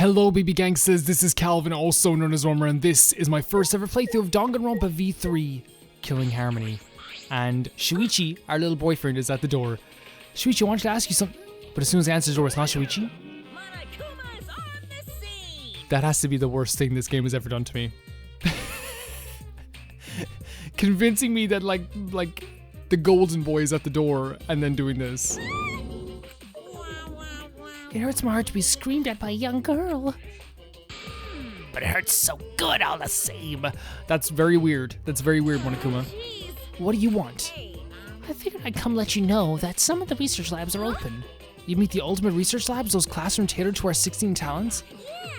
Hello baby gangsters, this is Calvin, also known as Romer, and this is my first ever playthrough of Danganronpa V3, Killing Harmony. And Shuichi, our little boyfriend, is at the door. Shuichi, I wanted to ask you something, but as soon as I answer the door, it's not Shuichi. That has to be the worst thing this game has ever done to me. Convincing me that like the golden boy is at the door and then doing this. It hurts my heart to be screamed at by a young girl. But it hurts so good all the same. That's very weird. That's very weird, Monokuma. What do you want? I figured I'd come let you know that some of the research labs are open. You meet the ultimate research labs, those classrooms tailored to our 16 talents?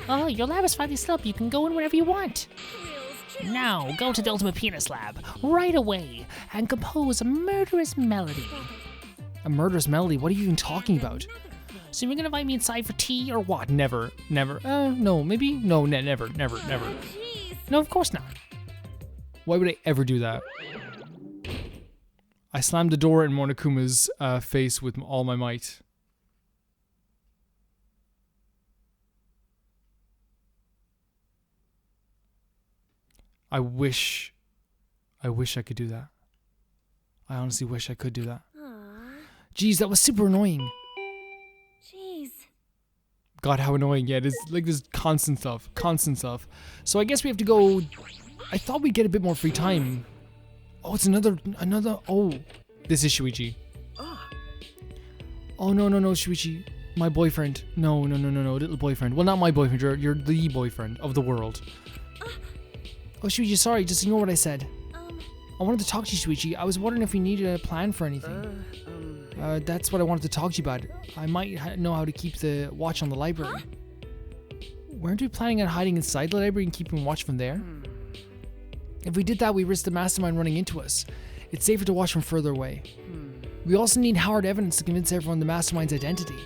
Oh, your lab is finally set up. You can go in whenever you want. Now, go to the ultimate penis lab right away and compose a murderous melody. A murderous melody? What are you even talking about? So you're gonna invite me inside for tea or what? Never. No, maybe? No, never. No, of course not. Why would I ever do that? I slammed the door in Monokuma's face with all my might. I wish I could do that. I honestly wish I could do that. Jeez, that was super annoying. Jeez. God, how annoying. Yeah, it is like this constant stuff. So I guess we have to go. I thought we'd get a bit more free time. Oh, it's another, oh. This is Shuichi. Oh, no, Shuichi. My boyfriend. No, little boyfriend. Well, not my boyfriend, you're the boyfriend of the world. Oh, Shuichi, sorry, just ignore what I said. I wanted to talk to you, Shuichi. I was wondering if you needed a plan for anything. That's what I wanted to talk to you about. I might know how to keep the watch on the library. Weren't we planning on hiding inside the library and keeping watch from there? If we did that, we risk the mastermind running into us. It's safer to watch from further away. We also need hard evidence to convince everyone the mastermind's identity.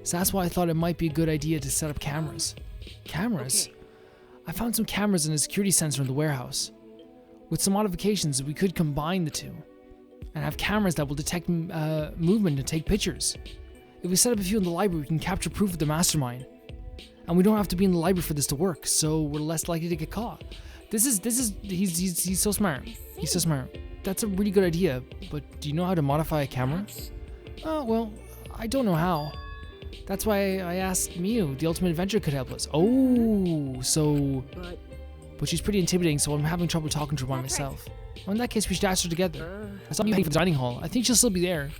So that's why I thought it might be a good idea to set up cameras. Cameras? Okay. I found some cameras and a security sensor in the warehouse. With some modifications, we could combine the two and have cameras that will detect movement and take pictures. If we set up a few in the library, we can capture proof of the mastermind. And we don't have to be in the library for this to work, so we're less likely to get caught. He's so smart. He's so smart. That's a really good idea, but do you know how to modify a camera? Oh, well, I don't know how. That's why I asked MIU. The Ultimate Adventure could help us. Oh, so... But she's pretty intimidating, so I'm having trouble talking to her by myself. Well, in that case, we should ask her together. I saw MIU heading for the dining hall. I think she'll still be there.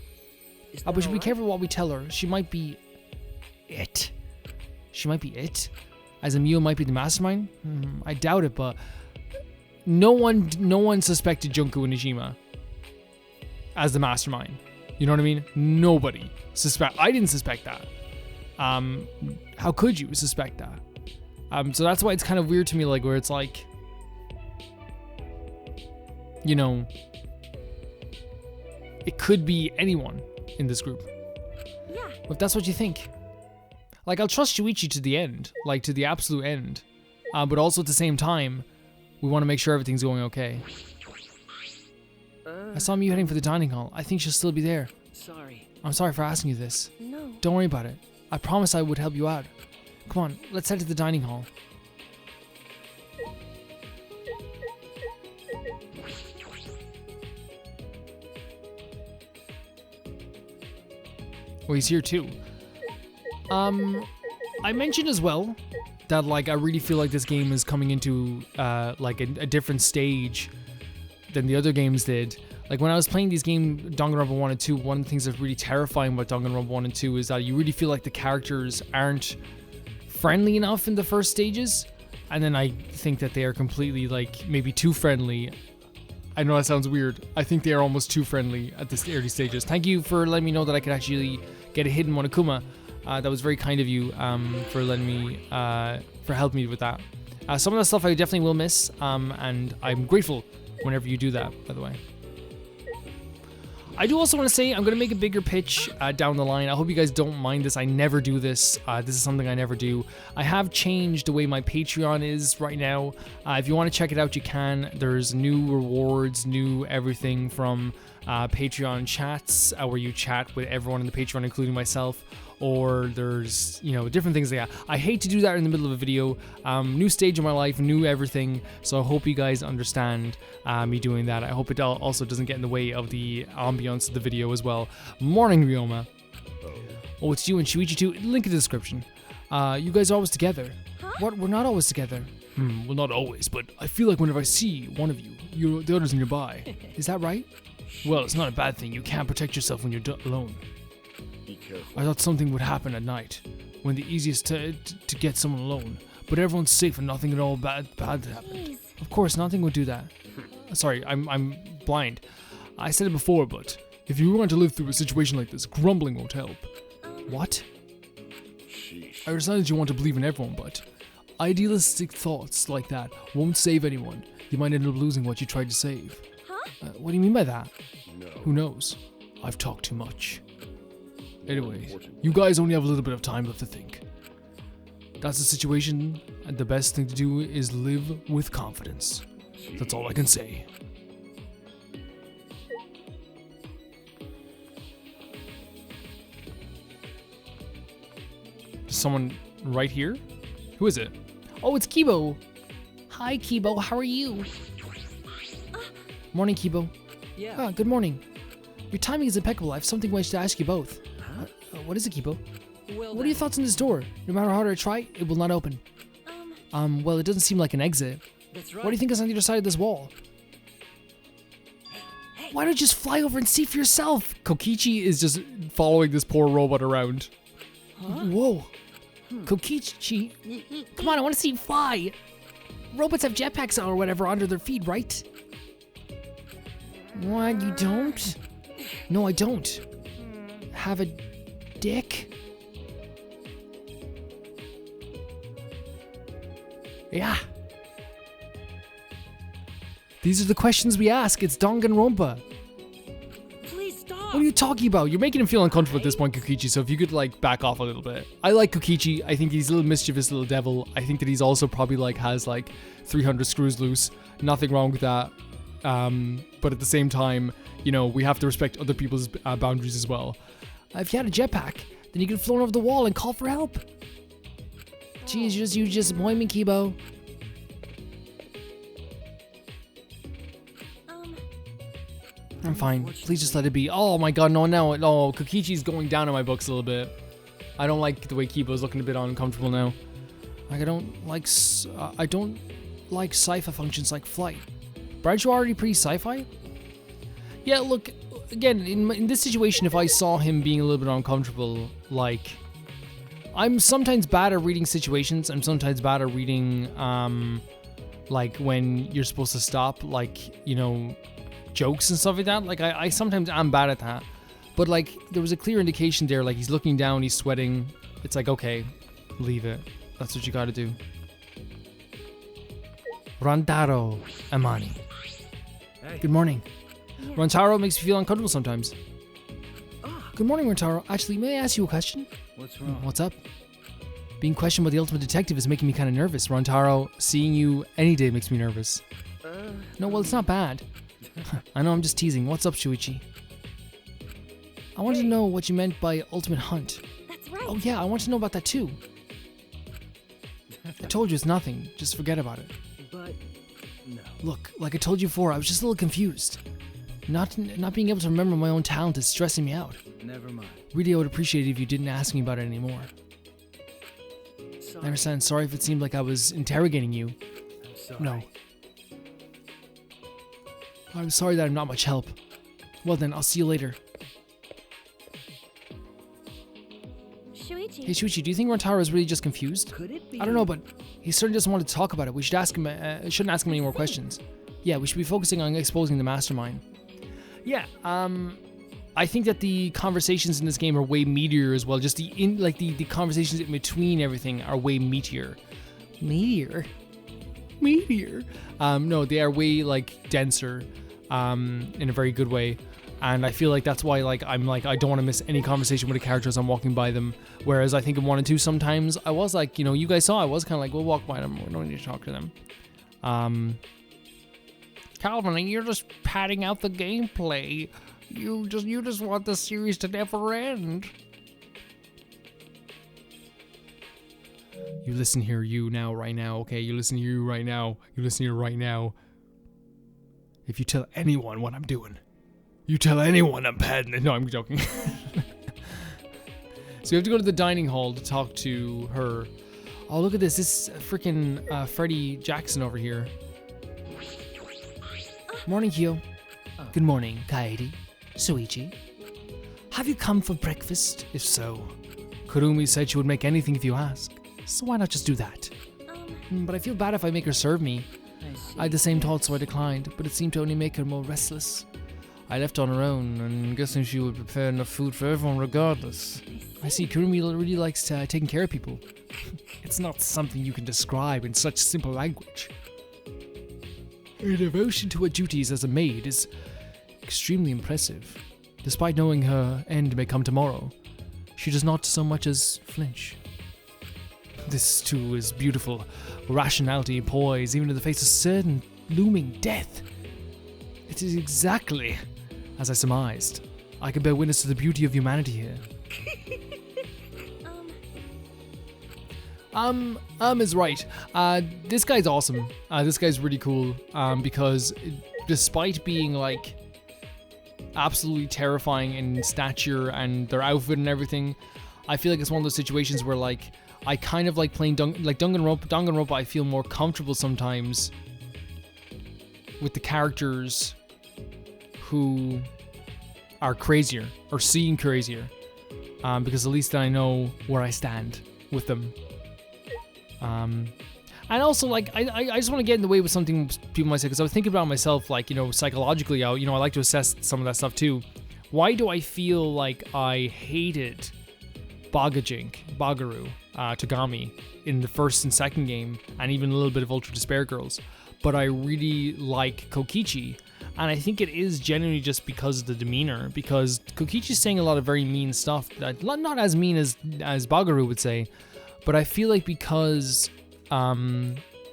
But we should be careful what we tell her. She might be... it. She might be it? As in MIU might be the mastermind? I doubt it, but... No one suspected Junko Nijima as the mastermind. You know what I mean? Nobody suspect. I didn't suspect that. How could you suspect that? So that's why it's kind of weird to me, like where it's like, you know, it could be anyone in this group. Yeah. If that's what you think. Like, I'll trust Shuichi to the end, like to the absolute end. But also at the same time, we want to make sure everything's going okay. I saw MIU heading for the dining hall. I think she'll still be there. Sorry. I'm sorry for asking you this. No. Don't worry about it. I promise I would help you out. Come on, let's head to the dining hall. Oh, he's here too. I mentioned as well that like I really feel like this game is coming into like a different stage than the other games did. Like when I was playing these games, Danganronpa 1 and 2, one of the things that's really terrifying about Danganronpa 1 and 2 is that you really feel like the characters aren't friendly enough in the first stages, and then I think that they are completely like maybe too friendly. I know that sounds weird. I think they are almost too friendly at the early stages. Thank you for letting me know that I could actually get a hit in Monokuma. That was very kind of you for letting me, for helping me with that. Some of that stuff I definitely will miss, and I'm grateful whenever you do that, by the way. I do also want to say I'm going to make a bigger pitch down the line. I hope you guys don't mind this. I never do this. This is something I never do. I have changed the way my Patreon is right now. If you want to check it out, you can. There's new rewards, new everything from Patreon chats where you chat with everyone in the Patreon, including myself, or there's, different things like that. I hate to do that in the middle of a video. New stage of my life, new everything, so I hope you guys understand me doing that. I hope it also doesn't get in the way of the ambiance of the video as well. Morning, Ryoma. Oh, it's you and Shuichi too. Link in the description. You guys are always together. What? We're not always together. Well, not always, but I feel like whenever I see one of you, the other's nearby. Is that right? Well, it's not a bad thing. You can't protect yourself when you're alone. Be careful. I thought something would happen at night, when the easiest to get someone alone. But everyone's safe and nothing at all bad happened. Jeez. Of course, nothing would do that. Sorry, I'm blind. I said it before, but if you want to live through a situation like this, grumbling won't help. What? Sheesh. I understand that you want to believe in everyone, but idealistic thoughts like that won't save anyone. You might end up losing what you tried to save. Huh? What do you mean by that? No. Who knows? I've talked too much. Anyway, you guys only have a little bit of time left to think. That's the situation, and the best thing to do is live with confidence. That's all I can say. There's someone right here? Who is it? Oh, it's Kibo. Hi, Kibo. How are you? Morning, Kibo. Yeah. Ah, good morning. Your timing is impeccable. I have something I wish to ask you both. What is it, Kibo? Well, What are your thoughts on this door? No matter how hard I try, it will not open. Well, it doesn't seem like an exit. That's right. What do you think is on the other side of this wall? Why don't you just fly over and see for yourself? Kokichi is just following this poor robot around. Whoa. Kokichi, Come on, I want to see you fly. Robots have jetpacks or whatever under their feet, right? what, you don't? No, I don't. Have a dick? Yeah. These are the questions we ask. It's Danganronpa. Please stop. What are you talking about? You're making him feel uncomfortable at this point, Kokichi, so if you could, back off a little bit. I like Kokichi. I think he's a little mischievous little devil. I think that he's also probably, has, 300 screws loose. Nothing wrong with that. But at the same time, we have to respect other people's boundaries as well. If you had a jetpack, then you could float over the wall and call for help. Jeez, you just disappoint me, Kibo. I'm fine. Please just let it be. Oh my god, no. Kokichi's going down in my books a little bit. I don't like the way Kibo's looking a bit uncomfortable now. I don't like sci-fi functions like flight. But aren't you already pretty sci-fi? Yeah, look, again, in this situation, if I saw him being a little bit uncomfortable, I'm sometimes bad at reading situations. I'm sometimes bad at reading, when you're supposed to stop, jokes and stuff like that. I sometimes am bad at that. But, there was a clear indication there, he's looking down, he's sweating. It's okay, leave it. That's what you gotta do. Rantaro Amani. Hey. Good morning. Rantaro makes me feel uncomfortable sometimes. Good morning, Rantaro. Actually, may I ask you a question? What's wrong? What's up? Being questioned by the ultimate detective is making me kind of nervous. Rantaro, seeing you any day makes me nervous. No, well, it's not bad. I know, I'm just teasing. What's up, Shuichi? I wanted to know what you meant by ultimate hunt. That's right. Oh yeah, I want to know about that too. I told you it's nothing. Just forget about it. But no. Look, like I told you before, I was just a little confused. Not being able to remember my own talent is stressing me out. Never mind. Really, I would appreciate it if you didn't ask me about it anymore. Sorry. I understand. Sorry if it seemed like I was interrogating you. I'm sorry. No. I'm sorry that I'm not much help. Well then, I'll see you later. Shuichi. Hey Shuichi, do you think Rantaro is really just confused? Could it be? I don't know, but he certainly doesn't want to talk about it. We should ask him. Shouldn't ask him any more questions. Yeah, we should be focusing on exposing the mastermind. Yeah. I think that the conversations in this game are way meatier as well. Just the conversations in between everything are way meatier. Meteor. No, they are way denser, in a very good way. And I feel like that's why I'm I don't want to miss any conversation with the characters I'm walking by them. Whereas I think in 1 and 2 sometimes I was you guys saw I was kind of we'll walk by them. We don't need to talk to them. Calvin, you're just padding out the gameplay. You just want the series to never end. You listen here, you now, right now, okay? You listen here, you right now. You listen here right now. If you tell anyone what I'm doing, you tell anyone I'm padding it. No, I'm joking. So you have to go to the dining hall to talk to her. Oh, look at this. This freaking Freddie Jackson over here. Morning, Hugh. Good morning, Kaede. Suichi. Have you come for breakfast? If so, Kurumi said she would make anything if you ask. So why not just do that? But I feel bad if I make her serve me. I had the same thought, so I declined, but it seemed to only make her more restless. I left on her own, and I'm guessing she would prepare enough food for everyone regardless. I see Kurumi really likes taking care of people. It's not something you can describe in such simple language. Her devotion to her duties as a maid is extremely impressive. Despite knowing her end may come tomorrow, she does not so much as flinch. This too is beautiful. Rationality and poise, even in the face of certain looming death. It is exactly as I surmised. I can bear witness to the beauty of humanity here. Is right. This guy's awesome. This guy's really cool. Because despite being like absolutely terrifying in stature and their outfit and everything, I feel like it's one of those situations where like I kind of like playing Danganronpa. I feel more comfortable sometimes with the characters who are crazier or seem crazier, because at least then I know where I stand with them. And also, like, I just want to get in the way with something people might say, because I was thinking about myself, like, you know, psychologically, I like to assess some of that stuff too. Why do I feel like I hated Bagaru, Togami in the first and second game, and even a little bit of Ultra Despair Girls, but I really like Kokichi? And I think it is genuinely just because of the demeanor, because Kokichi's saying a lot of very mean stuff, that not as mean as Bagaru would say, but I feel like because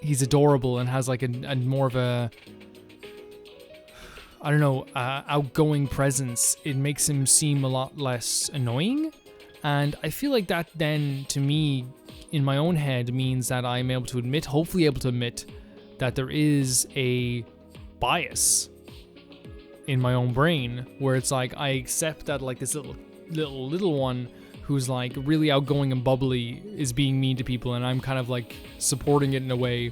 he's adorable and has like a more of a, I don't know, outgoing presence, it makes him seem a lot less annoying. And I feel like that then, to me, in my own head, means that I'm able to admit, hopefully able to admit, that there is a bias in my own brain where it's like I accept that like this little one who's like really outgoing and bubbly is being mean to people, and I'm kind of like supporting it in a way,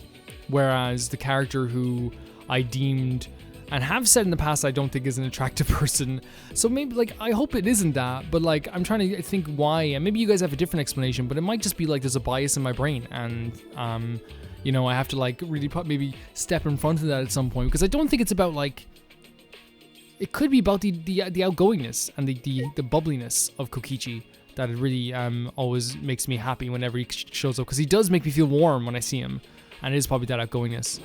whereas the character who I deemed and have said in the past I don't think is an attractive person. So maybe, like, I hope it isn't that, but like I'm trying to think why, and maybe you guys have a different explanation, but it might just be like there's a bias in my brain, and you know, I have to like really maybe step in front of that at some point, because I don't think it's about like, it could be about the outgoingness and the bubbliness of Kokichi that it really always makes me happy whenever he shows up, because he does make me feel warm when I see him, and it is probably that outgoingness.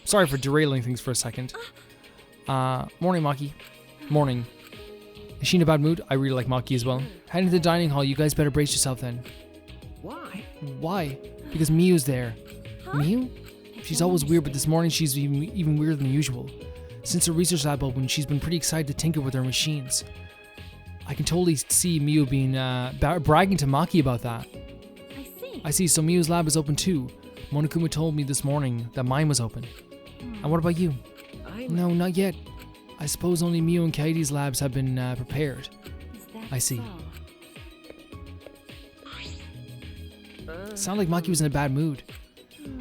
Sorry for derailing things for a second. Morning, Maki. Morning. Is she in a bad mood? I really like Maki as well. Heading to the dining hall, you guys better brace yourself then. Why? Why? Because Miu's there. Miu? She's always weird, but this morning she's even weirder than usual. Since her research lab opened, she's been pretty excited to tinker with her machines. I can totally see Miu being bragging to Maki about that. I see, so Miu's lab is open too. Monokuma told me this morning that mine was open. And what about you? No, not yet. I suppose only Miu and Kaede's labs have been prepared. I see. Sounded like Maki was in a bad mood.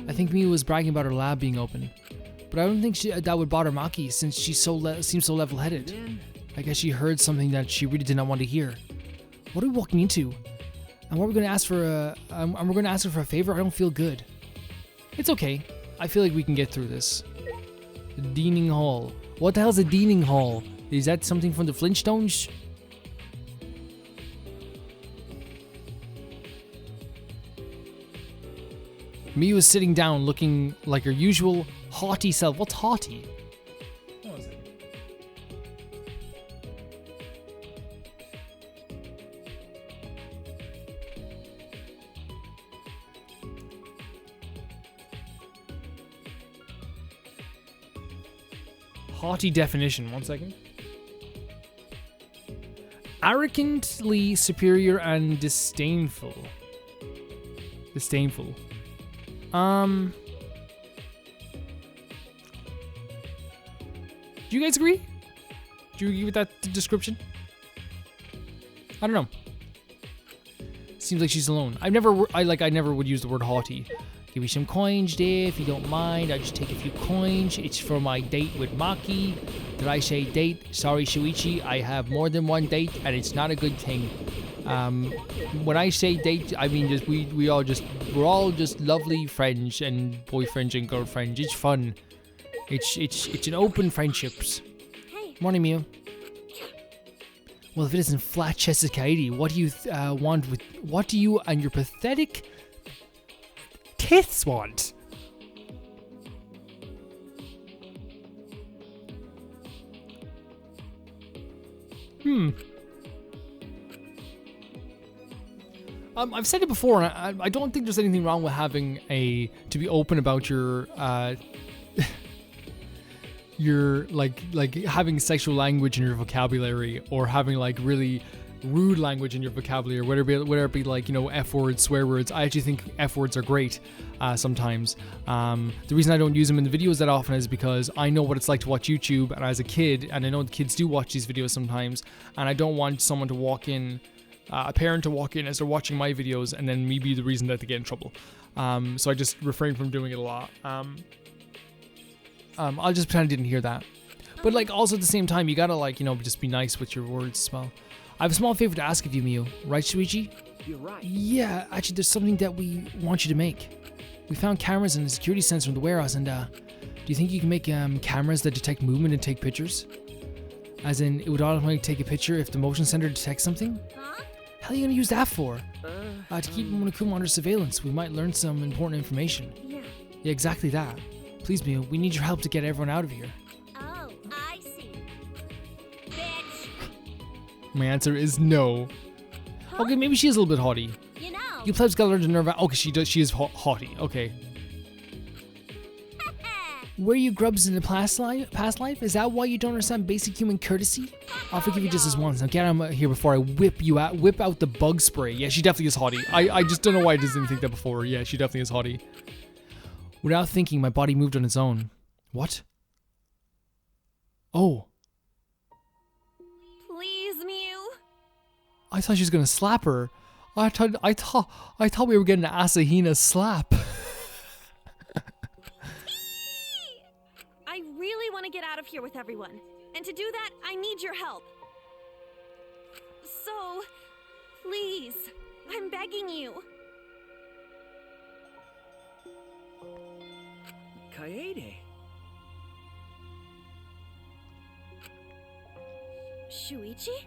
I think Miu was bragging about her lab being open. But I don't think that would bother Maki, since she seems so level-headed. I guess she heard something that she really did not want to hear. What are we walking into? And what are we going to ask for? And we're going to ask her for a favor? I don't feel good. It's okay. I feel like we can get through this. The Dining Hall. What the hell's a Dining Hall? Is that something from the Flintstones? Miu is sitting down looking like her usual haughty self. What's haughty? What was it? Haughty definition. 1 second. Arrogantly superior and disdainful. Disdainful. Do you guys agree? Do you agree with that description? I don't know. Seems like she's alone. I never would use the word haughty. Give me some coins there if you don't mind. I'll just take a few coins. It's for my date with Maki. Did I say date? Sorry, Shuichi. I have more than one date and it's not a good thing. When I say date, I mean just we're all just lovely friends and boyfriends and girlfriends. It's fun. It's an open friendships. Hey. Morning, Miu. Well, if it isn't flat-chested Kaede, what do you want with? What do you and your pathetic tits want? I've said it before, and I don't think there's anything wrong with having to be open about your your like having sexual language in your vocabulary, or having like really rude language in your vocabulary, whether it be like, you know, F words, swear words. I actually think F words are great sometimes. The reason I don't use them in the videos that often is because I know what it's like to watch YouTube, and as a kid, and I know the kids do watch these videos sometimes, and I don't want someone to walk in, a parent to walk in as they're watching my videos and then me be the reason that they get in trouble. So I just refrain from doing it a lot. I'll just pretend I didn't hear that. But like also at the same time, you gotta like, you know, just be nice with your words as well. I have a small favor to ask of you, Miu. Right, Shuichi? You're right. Yeah, actually there's something that we want you to make. We found cameras and a security sensor in the warehouse, and do you think you can make cameras that detect movement and take pictures? As in, it would automatically take a picture if the motion sensor detects something? Huh? How are you gonna use that for? To keep Monokuma under surveillance. We might learn some important information. Yeah. Yeah, exactly that. Please, Miu, we need your help to get everyone out of here. Oh, I see. Bitch. My answer is no. Huh? Okay, maybe she is a little bit haughty. You know. You plebs gotta learn to nerve out. Okay, she is haughty. Okay. Were you grubs in the past life? Is that why you don't understand basic human courtesy? I'll forgive you just this once. Now get out of here before I whip out the bug spray. Yeah, she definitely is haughty. I just don't know why I just didn't think that before. Yeah, she definitely is haughty. Without thinking, my body moved on its own. What? Oh. Please, Miu. I thought she was gonna slap her. I thought we were getting an Asahina slap. I really want to get out of here with everyone. And to do that, I need your help. So, please, I'm begging you. Kaede. Shuichi?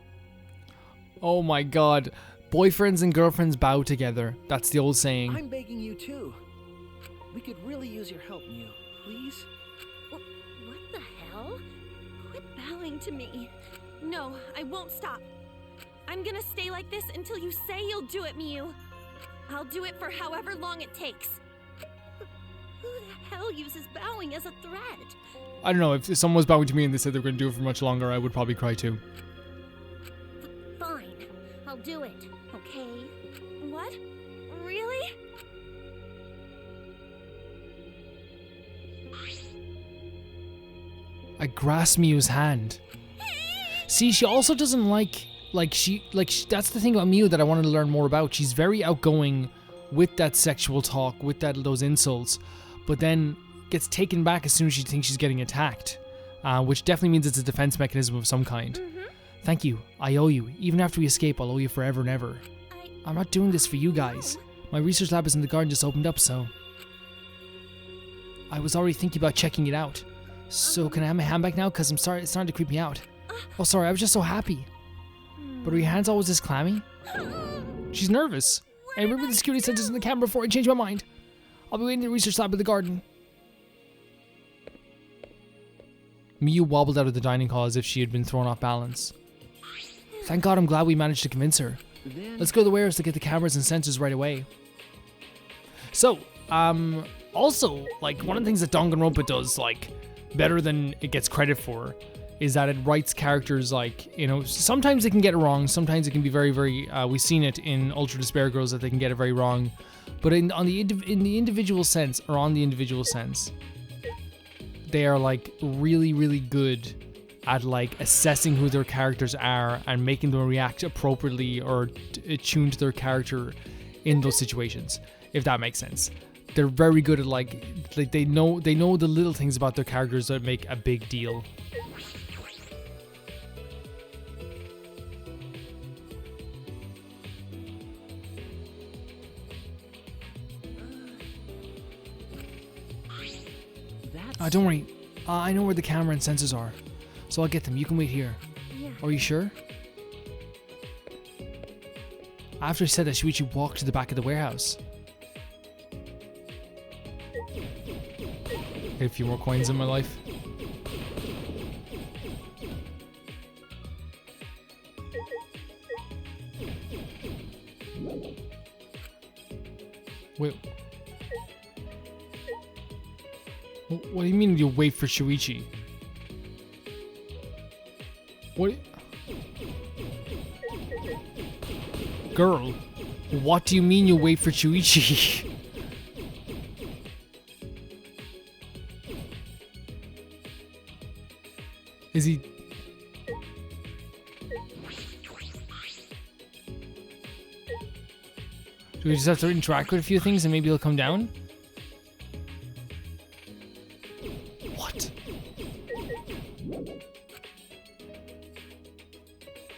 Oh my god. Boyfriends and girlfriends bow together. That's the old saying. I'm begging you too. We could really use your help, Miu. Please? What the hell? Quit bowing to me. No, I won't stop. I'm gonna stay like this until you say you'll do it, Miu. I'll do it for however long it takes. Who the hell uses bowing as a threat? I don't know, if someone was bowing to me and they said they were going to do it for much longer, I would probably cry too. Fine, I'll do it, okay? What? Really? I grasp Miu's hand. See, she also doesn't that's the thing about Miu that I wanted to learn more about. She's very outgoing with that sexual talk, with those insults, but then gets taken back as soon as she thinks she's getting attacked, which definitely means it's a defense mechanism of some kind. Thank you. I owe you. Even after we escape, I'll owe you forever and ever. I'm not doing this for you guys. My research lab is in the garden just opened up, so I was already thinking about checking it out. So can I have my hand back now? Because I'm sorry, it's starting to creep me out. Oh, sorry, I was just so happy. But are your hands always this clammy? She's nervous. I remember the security sensors in the camera before I change my mind. I'll be waiting in the research lab in the garden. Miu wobbled out of the dining hall as if she had been thrown off balance. Thank God, I'm glad we managed to convince her. Let's go to the warehouse to get the cameras and sensors right away. So, also, like, one of the things that Danganronpa does, like, better than it gets credit for, is that it writes characters like, you know, sometimes they can get it wrong, sometimes it can be very, very, we've seen it in Ultra Despair Girls that they can get it very wrong, but in the individual sense, they are like really, really good at like assessing who their characters are and making them react appropriately or attuned to their character in those situations, if that makes sense. They're very good at like they know the little things about their characters that make a big deal. Don't worry. I know where the camera and sensors are, so I'll get them. You can wait here. Yeah. Are you sure? After he said that, Shuichi walked to the back of the warehouse. Get a few more coins in my life. Wait. What do you mean you wait for Shuichi? What? Girl, what do you mean you wait for Shuichi? Is he... Do we just have to interact with a few things and maybe he'll come down?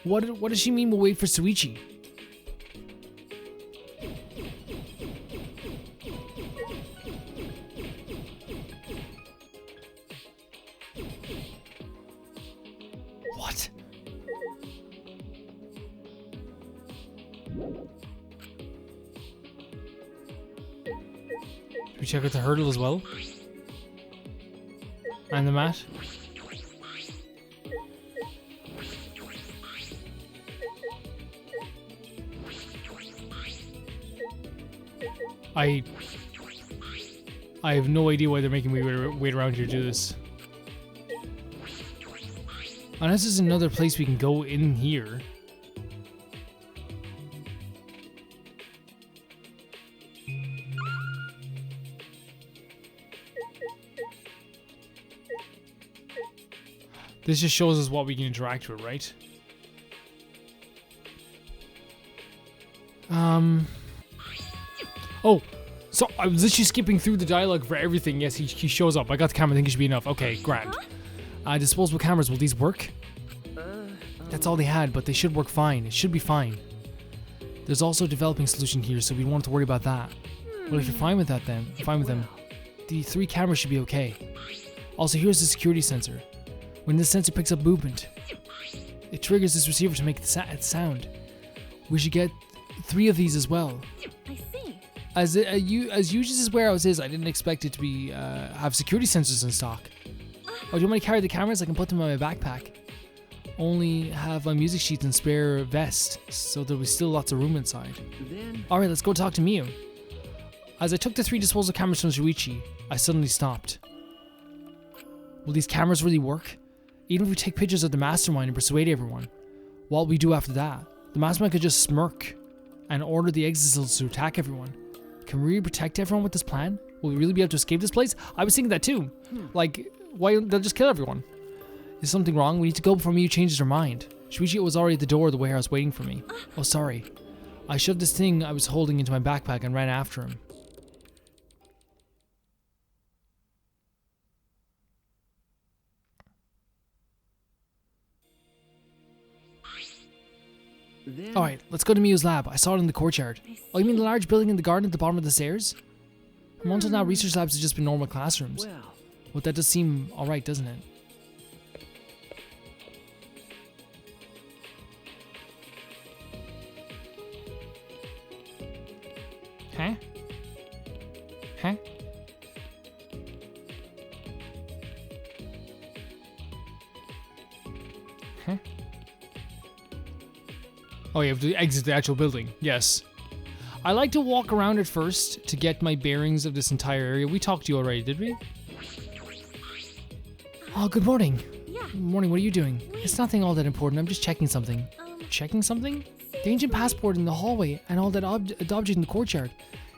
What does she mean we'll wait for Shuichi? What? Should we check out the hurdle as well? And the mat? I have no idea why they're making me wait around here to do this. Unless there's another place we can go in here. This just shows us what we can interact with, right? Oh, so I was literally skipping through the dialogue for everything. Yes, he shows up. I got the camera. I think it should be enough. Okay, grand. Disposable cameras. Will these work? That's all they had, but they should work fine. It should be fine. There's also a developing solution here, so we won't have to worry about that. Well, if you're fine with that, then I'm fine with them. The 3 cameras should be okay. Also, here's the security sensor. When this sensor picks up movement, it triggers this receiver to make it sound. We should get 3 of these as well. I see. As huge as this warehouse is, I didn't expect it to be have security sensors in stock. Oh, do you want me to carry the cameras? I can put them in my backpack. Only have my music sheets and spare vest, so there'll be still lots of room inside. Alright, let's go talk to MIU. As I took the 3 disposable cameras from Shuichi, I suddenly stopped. Will these cameras really work? Even if we take pictures of the mastermind and persuade everyone, what will we do after that? The mastermind could just smirk and order the exorcists to attack everyone. Can we really protect everyone with this plan? Will we really be able to escape this place? I was thinking that too. Like, why they'll just kill everyone? Is something wrong? We need to go before MIU changes her mind. Shuichi was already at the door of the warehouse waiting for me. Oh, sorry. I shoved this thing I was holding into my backpack and ran after him. Alright, let's go to MIU's lab. I saw it in the courtyard. Oh, you mean the large building in the garden at the bottom of the stairs? Until now, research labs have just been normal classrooms. Well, that does seem alright, doesn't it? Huh? Huh? Huh? Oh, you have to exit the actual building. Yes. I like to walk around it first to get my bearings of this entire area. We talked to you already, did we? Oh, good morning. Yeah, Morning, what are you doing? It's nothing all that important. I'm just checking something. Checking something? The ancient passport in the hallway and all that object in the courtyard.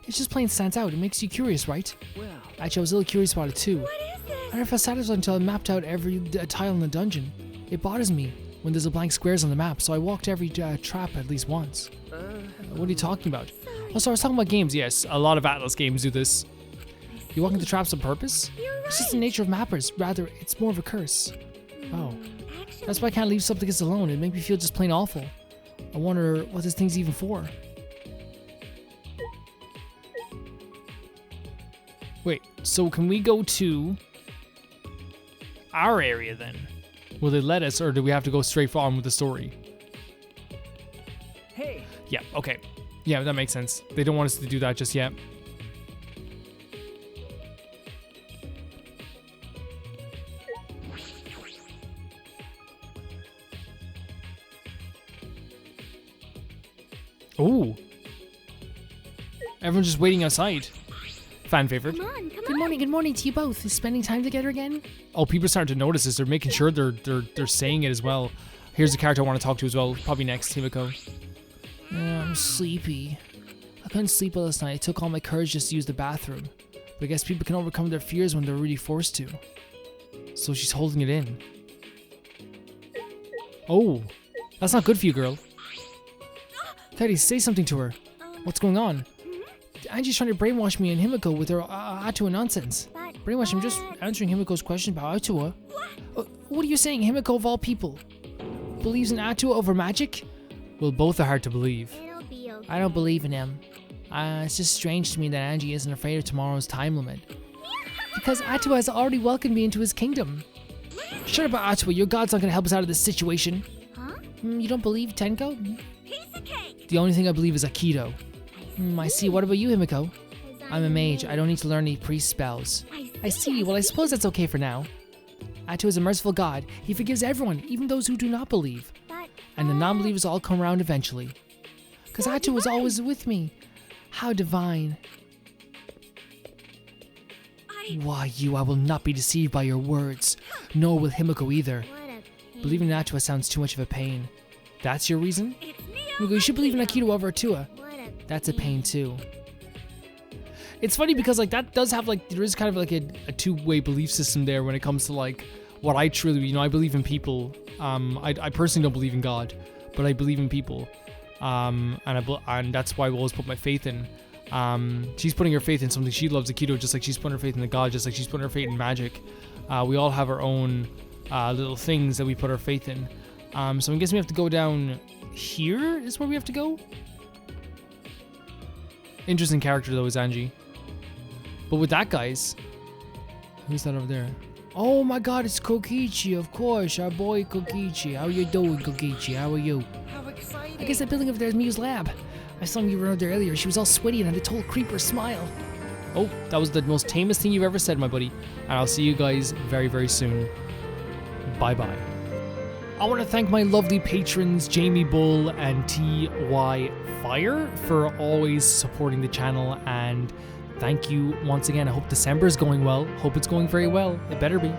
It just plain stands out. It makes you curious, right? Well, Actually, I was a little curious about it too. What is this? I never felt satisfied until I mapped out every tile in the dungeon. It bothers me when there's a blank squares on the map, so I walked every trap at least once. What are you talking about? Oh, sorry, I was talking about games. Yes, a lot of Atlas games do this. You walk into traps on purpose? You're right. It's just the nature of mappers. Rather, it's more of a curse. Oh. Actually, That's why I can't leave something alone. It makes me feel just plain awful. I wonder what this thing's even for. Wait, so can we go to our area then? Will they let us, or do we have to go straight on with the story? hey, Yeah, okay. Yeah, that makes sense. They don't want us to do that just yet. Ooh. Everyone's just waiting outside. Fan favorite. come on, come Good morning to you both. Is spending time together again? Oh, people are starting to notice this. They're making sure they're saying it as well. Here's the character I want to talk to as well. Probably next, Himiko. I'm sleepy. I couldn't sleep last night. It took all my courage just to use the bathroom. But I guess people can overcome their fears when they're really forced to. So she's holding it in. Oh, that's not good for you, girl. Teddy, say something to her. What's going on? Angie's trying to brainwash me and Himiko with her Atua nonsense. Brainwash him just answering Himiko's question about Atua. What are you saying? Himiko of all people believes in Atua over magic? Well, both are hard to believe. It'll be okay. I don't believe in him. It's just strange to me that Angie isn't afraid of tomorrow's time limit. Because Atua has already welcomed me into his kingdom. Shut up, Atua. Your god's not going to help us out of this situation. Huh? You don't believe Tenko? Piece of cake. The only thing I believe is Aikido. I see. What about you, Himiko? I'm a mage. I don't need to learn any priest spells. I see. Well, I suppose that's okay for now. Atua is a merciful god. He forgives everyone, even those who do not believe. But And the non-believers all come around eventually. Because Atua is always with me. How divine. Why, I will not be deceived by your words. Nor will Himiko either. what a pain. Believing in Atua sounds too much of a pain. That's your reason? It's Himiko, you should believe in Aikido over Atua. What a That's a pain too. It's funny because like that does have like there is kind of like a two-way belief system there when it comes to like what I truly, I believe in people. I personally don't believe in God, but I believe in people. And that's why I always put my faith in. She's putting her faith in something she loves, Aikido, just like she's putting her faith in the God, just like she's putting her faith in magic. We all have our own little things that we put our faith in. So I guess we have to go down here is where we have to go. Interesting character though is Angie. But with that, guys, who's that over there? Oh my god, it's Kokichi, of course, our boy Kokichi. How you doing, Kokichi? How are you? how exciting! I guess that building over there is Miu's lab. I saw you around there earlier. She was all sweaty and had a total creeper smile. Oh, that was the most tamest thing you've ever said, my buddy. And I'll see you guys very, very soon. Bye-bye. I want to thank my lovely patrons, Jamie Bull and TY Fire, for always supporting the channel. And thank you once again. I hope December is going well. Hope it's going very well. It better be.